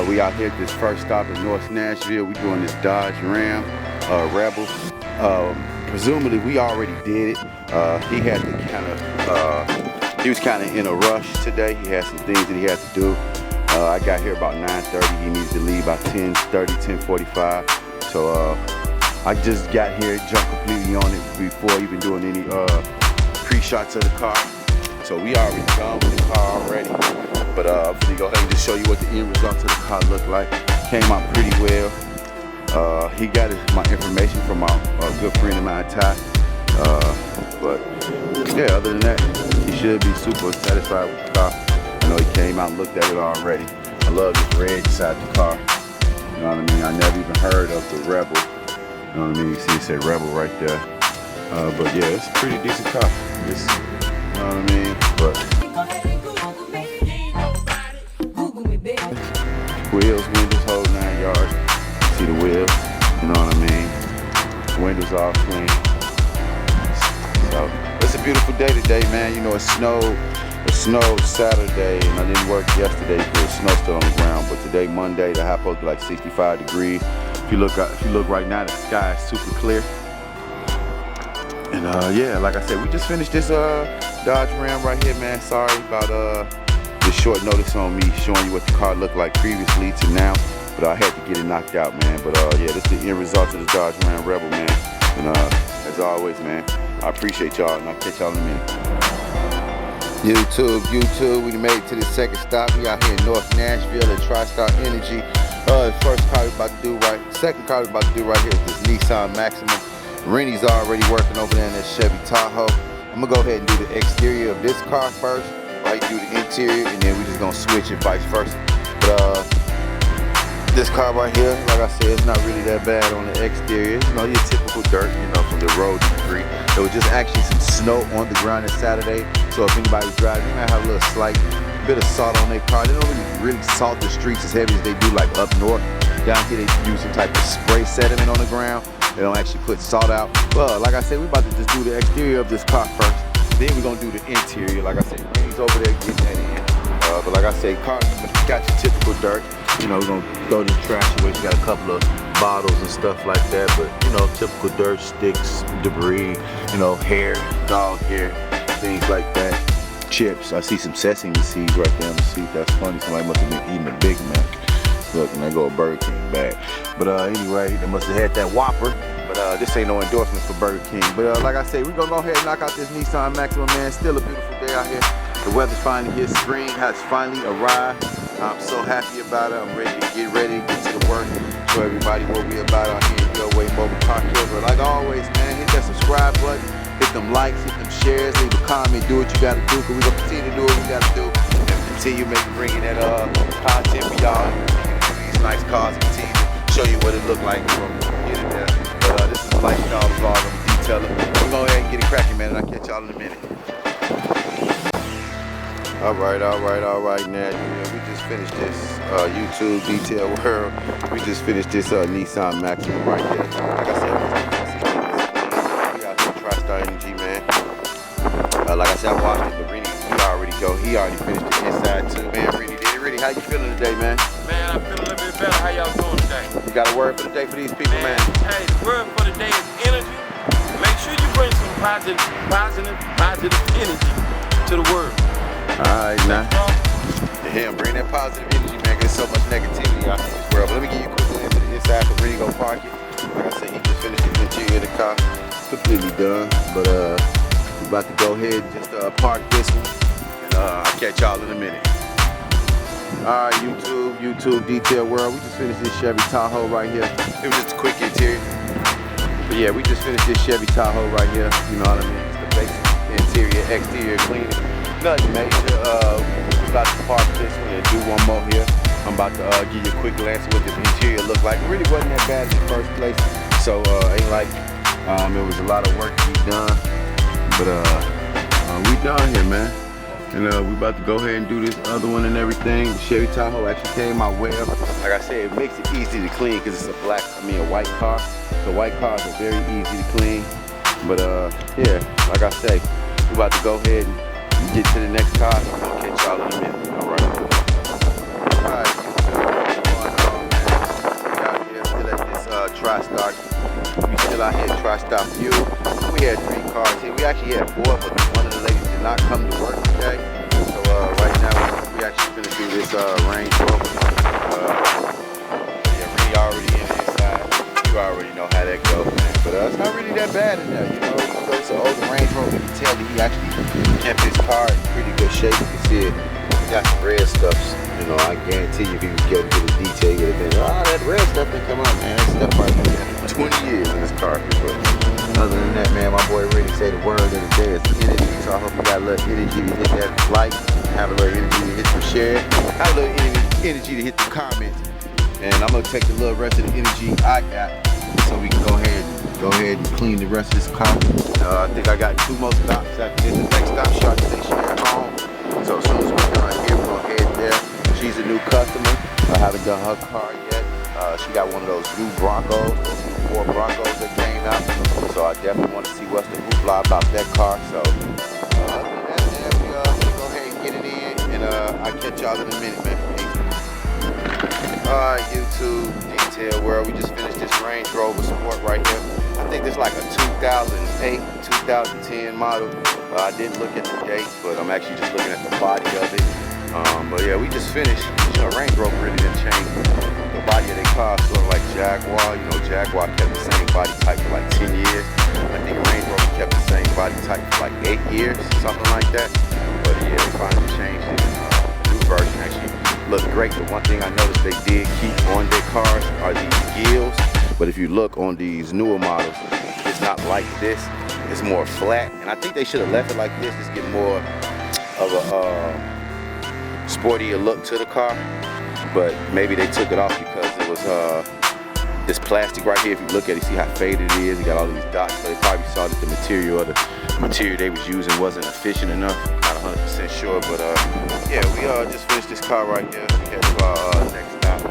We out here at this first stop in North Nashville. We doing this Dodge Ram Rebel. Presumably we already did it. He had to he was kind of in a rush today. He had some things that he had to do. I got here about 9:30. He needs to leave by 10:30, 10:45. So I just got here, jumped completely on it before even doing any pre-shots of the car. So we already done with the car already. But I'm gonna go ahead and just show you what the end results of the car look like. Came out pretty well. He got my information from a good friend of mine, Ty. But yeah, other than that, he should be super satisfied with the car. I know he came out and looked at it already. I love this red inside the car. You know what I mean? I never even heard of the Rebel. You know what I mean? You see it say Rebel right there. But yeah, it's a pretty decent car. You know what I mean? But wheels, windows, whole 9 yards. See the wheels, you know what I mean? Windows all clean. So it's a beautiful day today, man. You know, it snowed Saturday, and I didn't work yesterday because the snow's still on the ground. But today, Monday, the high supposed to be like 65 degrees. If you look right now, the sky is super clear. And yeah, like I said, we just finished this Dodge Ram right here, man. Sorry about the short notice on me showing you what the car looked like previously to now, but I had to get it knocked out, man. But yeah, this is the end result of the Dodge Ram Rebel, man. And as always, man, I appreciate y'all, and I'll catch y'all in a minute. YouTube, we made it to the second stop. We out here in North Nashville at TriStar Energy. The first car we about to do second car we about to do right here is this Nissan Maxima. Rennie's already working over there in that Chevy Tahoe. I'm gonna go ahead and do the exterior of this car first, while you do the interior, and then we're just gonna switch it vice versa. But this car right here, like I said, it's not really that bad on the exterior. You know, your typical dirt, you know, from the road debris. There was just actually some snow on the ground on Saturday, so if anybody was driving, they might have a little slight bit of salt on their car. They don't really salt the streets as heavy as they do like up north. Down here they use some type of spray sediment on the ground. They don't actually put salt out. Well, like I said, we're about to just do the exterior of this car first. Then we're gonna do the interior. Like I said, Rennie's over there getting that in. But like I said, cars got your typical dirt. You know, we're gonna throw this trash away. You got a couple of bottles and stuff like that. But you know, typical dirt, sticks, debris, you know, hair, dog hair, things like that. Chips. I see some sesame seeds right there on the seat. That's funny. Somebody must have been eating a Big Mac. Look, and they go a Burger King bag. But anyway, they must have had that Whopper. But this ain't no endorsement for Burger King. But like I say, we're gonna go ahead and knock out this Nissan Maxima, man. Still a beautiful day out here. The weather's finally here. Spring has finally arrived. I'm so happy about it. I'm ready to get to the work. Show everybody what we about out here in Elway Mobile Car Care. But like always, man, hit that subscribe button, hit them likes, hit them shares, leave a comment, do what you gotta do, because we're gonna continue to do what we gotta do. And continue bringing that content for y'all. These nice cars and continue to show you what it looked like from here to there. But this is a lifestyle vlog. I'm a detailer. We're gonna go ahead and get it cracking, man, and I'll catch y'all in a minute. All right, now, we just finished this YouTube detail world. We just finished this Nissan Maxima right here. Like I said, we out here TriStar Energy, man. Like I said, I watched it, but Rennie, he already finished the inside too, man. Rennie, how you feeling today, man? Man, I feel a little bit better. How y'all doing today? You got a word for the day for these people, man? Hey, the word for the day is energy. Make sure you bring some positive energy to the world. Alright, now. Yeah, bring that positive energy, man. There's so much negativity out in this world. But let me get you quickly into the inside for Rennie go park it. Like I said, he just finished the interior of the car. Completely done. But we're about to go ahead and just park this one. And I'll catch y'all in a minute. Alright, YouTube detail world. We just finished this Chevy Tahoe right here. It was just a quick interior. But yeah, we just finished this Chevy Tahoe right here. You know what I mean? It's the basic interior, exterior cleaning. Nothing major. We're about to park this one and do one more here. I'm about to give you a quick glance at what the interior looked like. It really wasn't that bad in the first place. So ain't like it was a lot of work to be done. But we done here, man. And we about to go ahead and do this other one and everything. The Chevy Tahoe actually came out well. Like I said, it makes it easy to clean because it's a white car. So white cars are very easy to clean. But yeah, like I say, we're about to go ahead and get to the next car. I'm gonna catch y'all in a minute. All right. out here at TriStar Fuel. We had 3 cars here. We actually had 4, but one of the ladies did not come to work today. So right now we actually gonna do this Range Rover. Yeah, Rennie already in the inside. You already know how that goes, man. But it's not really that bad in there, you know. It's an older Range Rover. You can tell that he actually kept his car in pretty good shape. You can see it. He got some red stuffs. You know, I guarantee you if he was getting to the detail, he would have been, oh, that red stuff didn't come out, man. That stuff probably been 20 years in this car. But other than that, man, my boy Rennie say the word of the day is energy. So I hope you got a little energy to hit that like, have a little energy to hit some share, have a little energy to hit the comments. And I'm gonna take the little rest of the energy I got so we can go ahead and clean the rest of this car. I think I got 2 more stops after this. The next stop, Shark Station at home. So as soon as we're done here, we're gonna head there. She's a new customer. I haven't done her car yet. She got one of those new Broncos, those new 4 Broncos that came out. So I definitely want to see what's the hoopla about that car. So other than that, man, we go ahead and get it in, and I'll catch y'all in a minute, man. Alright, YouTube, Detail World, we just finished this Range Rover Sport right here. I think this is like a 2008, 2010 model. I didn't look at the date, but I'm actually just looking at the body of it. But yeah, we just finished. You know, Range Rover really didn't change. The body of their car sort of like Jaguar. You know, Jaguar kept the same body type for like 10 years. I think Range Rover kept the same body type for like 8 years, something like that. But yeah, they finally changed it. The new version actually looked great. The one thing I noticed they did keep on their cars are these gills. But if you look on these newer models, it's not like this. It's more flat. And I think they should have left it like this. Just get more of a sportier look to the car, but maybe they took it off because it was this plastic right here. If you look at it, see how faded it is. It got all these dots, so they probably saw that the material or the material they was using wasn't efficient enough. Not 100% sure, but yeah, we just finished this car right here. We head to our next stop,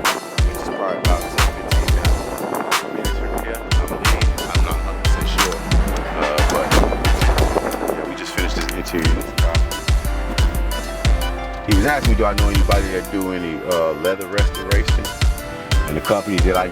which is probably about 10-15 minutes from here, I believe. I'm not 100% sure, but yeah, we just finished this interior of this car. He was asking me, do I know anybody that do any leather restoration? And the company that I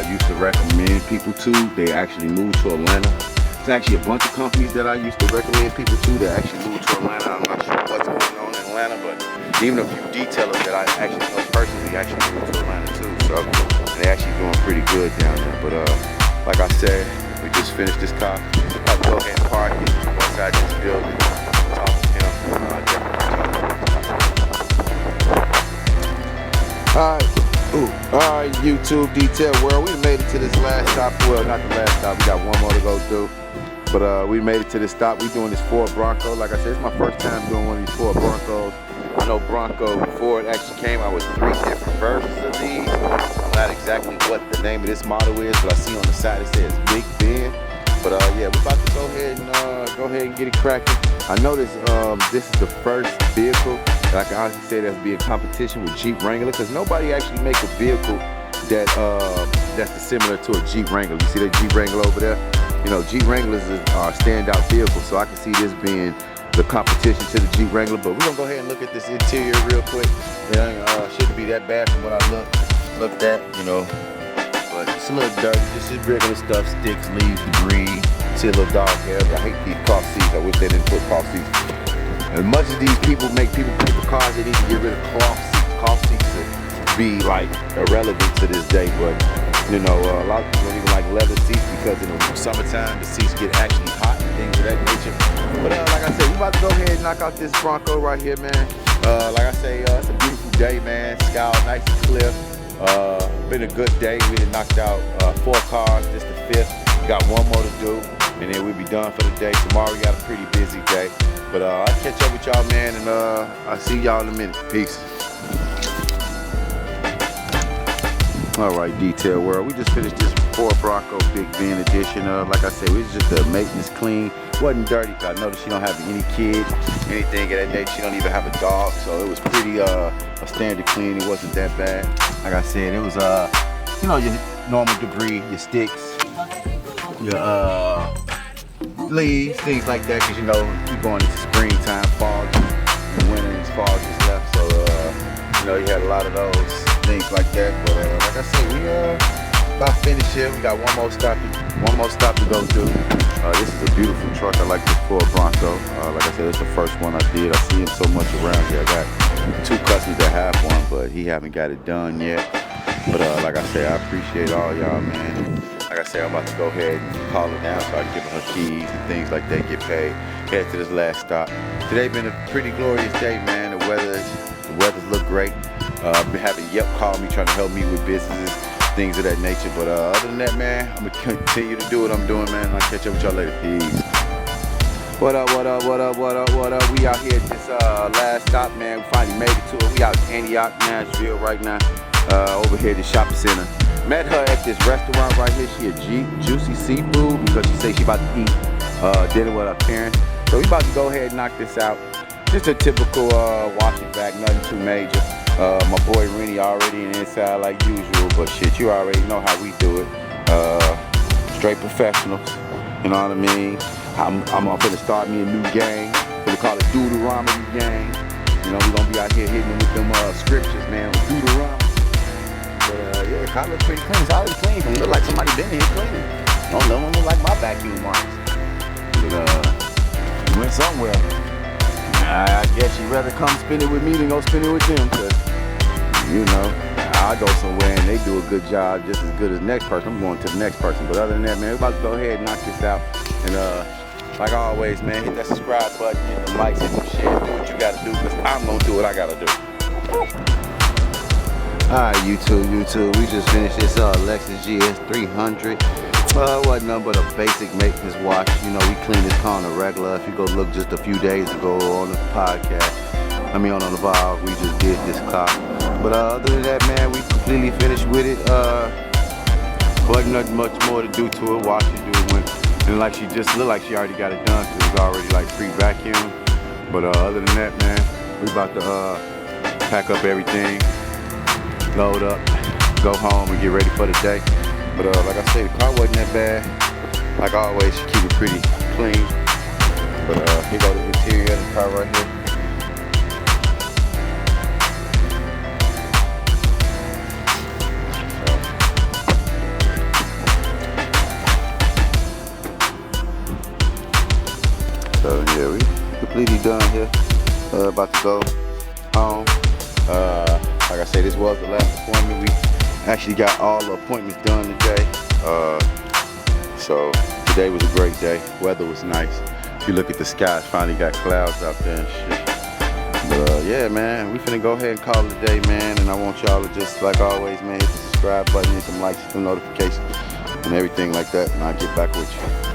used to recommend people to, they actually moved to Atlanta. There's actually a bunch of companies that I used to recommend people to that actually moved to Atlanta. I'm not sure what's going on in Atlanta, but even a few detailers that I actually know personally actually moved to Atlanta too. So they're actually doing pretty good down there. But like I said, we just finished this car. I'll go ahead and park it outside this building. Talk to him. Alright, YouTube Detail World, we made it to this last stop. Well, not the last stop, we got one more to go through. But we made it to this stop. We doing this Ford Bronco. Like I said, it's my first time doing one of these Ford Broncos. I know Bronco, before it actually came out with 3 different versions of these. I'm not exactly what the name of this model is, but I see on the side it says Big Ben. But yeah, we're about to go ahead and get it cracking. I noticed this is the first vehicle that I can honestly say that's being competition with Jeep Wrangler, because nobody actually make a vehicle that's similar to a Jeep Wrangler. You see that Jeep Wrangler over there? You know, Jeep Wranglers are standout vehicles, so I can see this being the competition to the Jeep Wrangler. But we're gonna go ahead and look at this interior real quick. It shouldn't be that bad from what I looked at, you know. But it's a little dirty. This is regular stuff, sticks, leaves, debris. See a little dog hair. I hate these cloth seats. I wish they didn't put cloth seats. As much as these people make people pay for cars, they need to get rid of cloth seats. Cloth seats to be like irrelevant to this day, but you know, a lot of people don't even like leather seats because in the summertime the seats get actually hot and things of that nature. But like I said, we about to go ahead and knock out this Bronco right here, man. Like I say, it's a beautiful day, man. Sky nice and clear. Been a good day. We done knocked out 4 cars. This the 5th. We got 1 more to do, and then we'll be done for the day. Tomorrow we got a pretty busy day. But I'll catch up with y'all, man, and I'll see y'all in a minute. Peace. All right, Detail World, we just finished this Ford Bronco Big Ben edition. Like I said, we was just a maintenance clean. Wasn't dirty, cause I noticed she don't have any kids, anything of that nature. She don't even have a dog, so it was pretty a standard clean. It wasn't that bad. Like I said, it was you know, your normal debris, your sticks, your leaves, things like that. Cause you know, you're going into springtime, fall, and winter and fall just left. So you know, you had a lot of those things like that. But like I said, about finished here. We got one more stop to go through. This is a beautiful truck. I like this Ford Bronco. Like I said, it's the first one I did. I see him so much around here. I got 2 customers that have one, but he haven't got it done yet. But like I said, I appreciate all y'all, man. Like I said, I'm about to go ahead and call her down so I can give her her keys and things like that, get paid. Head to this last stop. Today been a pretty glorious day, man. The weather's look great. I've been having Yep call me, trying to help me with businesses, things of that nature. But other than that, man, I'm gonna continue to do what I'm doing, man. I'll catch up with y'all later. Peace. What up? We out here at this last stop, man. We finally made it to it. We out in Antioch, Nashville right now. Over here at the shopping center. Met her at this restaurant right here. She a Juicy Seafood because she say she about to eat dinner with her parents. So we about to go ahead and knock this out. Just a typical wash it back, nothing too major. My boy Rennie already in the inside like usual, but shit, you already know how we do it. Straight professionals, you know what I mean? I'm finna start me a new gang. Finna call it Deuteronomy gang. You know, we gonna be out here hitting them with them scriptures, man, with Deuteronomy. But yeah, the car looks pretty clean. It's already clean. It look like somebody been here cleaning. Don't look like my vacuum marks. But went somewhere. I guess she'd rather come spend it with me than go spend it with them, cause you know, I go somewhere and they do a good job just as good as the next person. I'm going to the next person. But other than that, man, we're about to go ahead and knock this out. And like always, man, hit that subscribe button, hit the likes, hit the share, do what you gotta do, cause I'm gonna do what I gotta do. Alright, YouTube, we just finished this LEXUS GS 300. Wasn't nothing but a basic maintenance wash. You know, we cleaned this car on a regular. If you go look just a few days ago on the podcast, on the vlog, we just did this car. But other than that, man, we completely finished with it. Wasn't nothing much more to do to it. Wash it, do it. And like she just looked like she already got it done, cause it was already like pre-vacuum. But other than that, man, we about to pack up everything, load up, go home and get ready for the day. But like I said, the car wasn't that bad. Like always, she keep it pretty clean. But here go the interior of the car right here. So yeah, we completely done here. About to go home. Like I said, this was the last appointment. We actually got all the appointments done today. So today was a great day. Weather was nice. If you look at the sky, it finally got clouds out there and shit. But yeah, man, we finna go ahead and call it a day, man. And I want y'all to just, like always, man, hit the subscribe button, hit some likes, hit some notifications, and everything like that. And I'll get back with you.